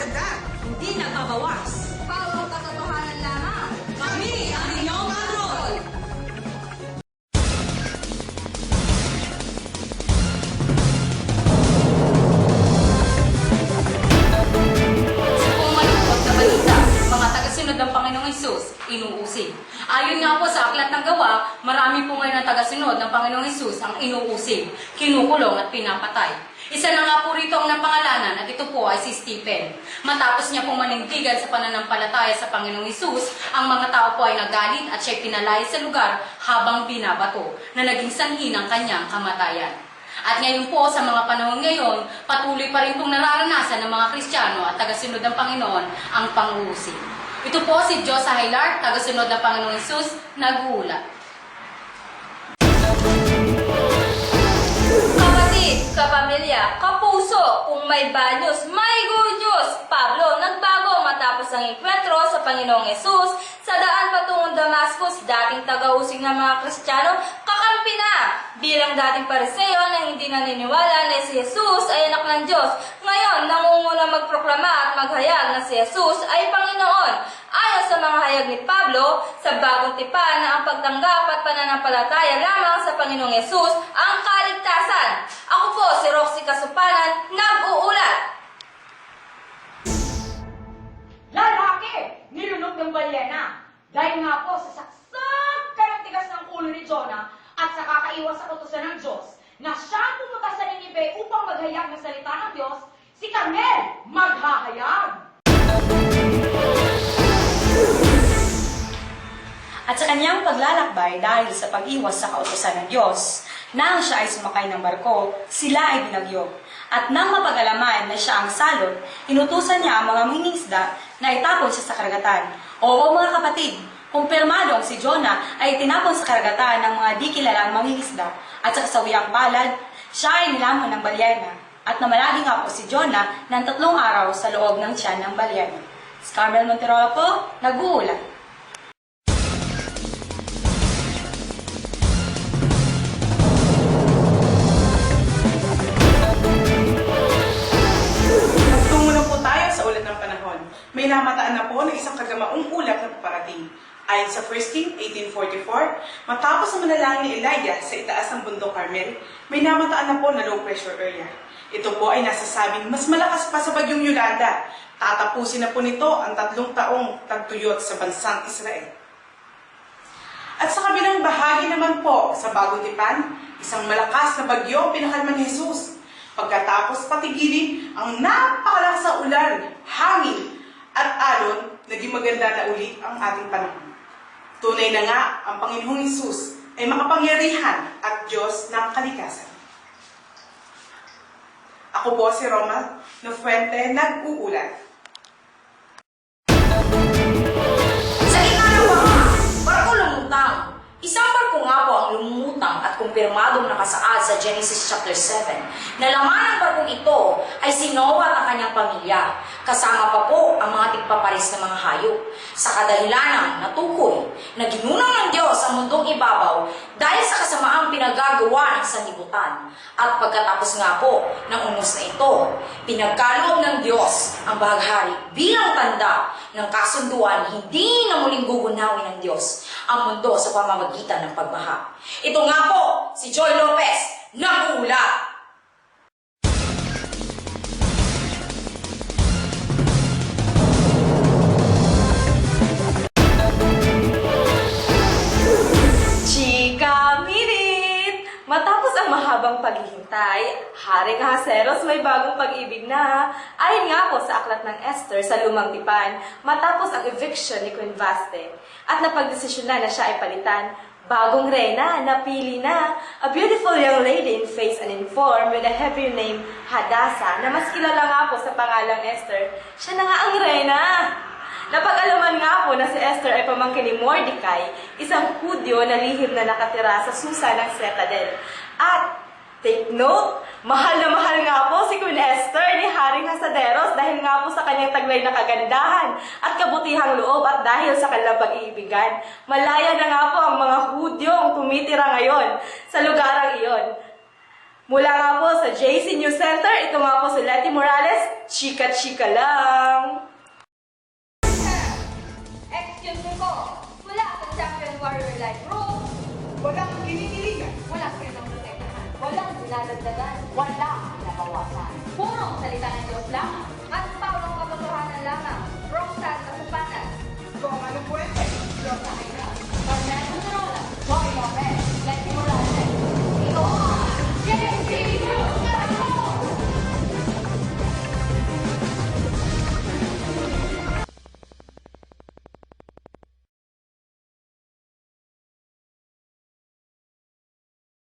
nadadagdag. Hindi nagbabawas. Pawang katotohanan lamang. Kami ang inyong patrol! Sa pumalukot na balita, mga tagasunod ng Panginoong Hesus, inuusig. Ayon nga po sa aklat ng gawa, marami po ngayon ang tagasunod ng Panginoong Hesus ang inuusig, kinukulong at pinapatay. Isa na nga po rito ang napangalanan at ito po ay si Stephen. Matapos niya pong manindigan sa pananampalataya sa Panginoong Hesus, ang mga tao po ay nagalit at siya'y pinalay sa lugar habang binabato na naging sanhi ng kanyang kamatayan. At ngayon po, sa mga panahon ngayon, patuloy pa rin pong nararanasan ng mga Kristiyano at tagasunod ng Panginoon ang pang-uusig. Ito po si Josa Hilar, tagasunod ng Panginoong Hesus, nag-uulat. Kapatid, kapamilya, kapuso, kung may bad news, may good news. Pablo nagbago matapos ang enkwentro sa Panginoong Hesus sa daan patungong Damascus. Dating taga-usig ng mga Kristiyano, kakampi na. Bilang dating Pariseo na hindi naniniwala na si Jesus ay anak ng Diyos, ngayon nangunguna magproklama at maghayag na si Jesus ay Panginoon. Ayon sa mga hayag ni Pablo, sa bagong tipan na ang pagtanggap at pananampalataya lamang sa Panginoong Hesus ang kaligtasan. Ako po si Roxy Kasupanan, nag-uulat. Lalaki, nilunok ng balyena. Dahil nga po sa saksak karang-tigas ng ulo ni Jonah at sa kakaiwas sa utusan ng Diyos na siya pumunta sa Ninive upang maghayag ng salita ng Diyos, si Carmel maghahayag. At sa kanyang paglalakbay dahil sa pag-iwas sa kautusan ng Diyos, nang siya ay sumakay ng barko, sila ay binagyo. At nang mapag-alaman na siya ang salot, inutusan niya ang mga mangingisda na itapon siya sa karagatan. Oo mga kapatid, kumpirmadong si Jonah ay tinapon sa karagatan ng mga di kilalang mangingisda at sa kasawiang palad, siya ay nilamon ng balyena. At namalagi nga po si Jonah ng 3 araw sa loob ng tiyan ng balyena. Si Carmel Monterola po, nag-uulat. May namataan na po ng isang kagamaong ulap na paparating. Ayon sa 1 King 1844, matapos ang manalangin ni Elijah sa itaas ng bundok Carmel, may namataan na po na low pressure area. Ito po ay nasasabing mas malakas pa sa bagyong Yolanda. Tatapusin na po nito ang 3 taong tagtuyot sa bansang Israel. At sa kabilang bahagi naman po, sa Bagong Tipan, isang malakas na bagyo pinakalma ni Jesus. Pagkatapos patigilin ang napakalakas na ulan, hangin, at alon, naging maganda na ulit ang ating panahon. Tunay na nga, ang Panginoong Hesus ay makapangyarihan at Diyos ng kalikasan. Ako po si Roma Nofuente, nag-uulat. Sa gitna ng baha, barko lumutang. Isang barko nga po ang lumutang at kumpirmadong nakasaad sa Genesis chapter 7 na laman ng barkong ito ay si Noah at ang kanyang pamilya. Kasama pa po ang mga tigpaparis na mga hayop. Sa kadahilanan na tukoy na ginunang ng Diyos ang mundong ibabaw dahil sa kasamaang pinagagawa ng sanlibutan. At pagkatapos nga po ng unos na ito, pinagkaloob ng Diyos ang bahaghari bilang tanda ng kasunduan hindi na muling gugunawin ng Diyos ang mundo sa pamamagitan ng pagbaha. Ito nga po, si Joy Lopez, nag-uulat. Chika Minute! Matapos ang mahabang paghihintay, Haring Ahasuerus may bagong pag-ibig na. Ayon nga po sa aklat ng Esther sa Lumang Tipan, matapos ang eviction ni Queen Vashti at napagdesisyon na siya ay palitan, bagong reyna, napili na, a beautiful young lady in face and in form with a Hebrew name Hadassah, na mas kilala nga po sa pangalang Esther. Siya na nga ang reyna. Napag-alaman nga po na si Esther ay pamangkin ni Mordecai, isang Hudyo na lihim na nakatira sa Susa ng Citadel. At, take note, mahal na mahal nga po si Queen Esther ni Haring Ahasuerus dahil nga po sa kanyang taglay na kagandahan at kabutihang loob at dahil sa kanilang pag-iibigan. Malaya na nga po ang mga Hudyo ang tumitira ngayon sa lugarang iyon. Mula nga po sa JC News Center. Ito nga po si Letty Morales. Chika-chika lang. Excuse me po, wala kang champion warrior like room, Walang kinitiligan. walang pinang protektahan, walang dinadagdagan, walang pinabawasan. Purong salita ng Diyos lang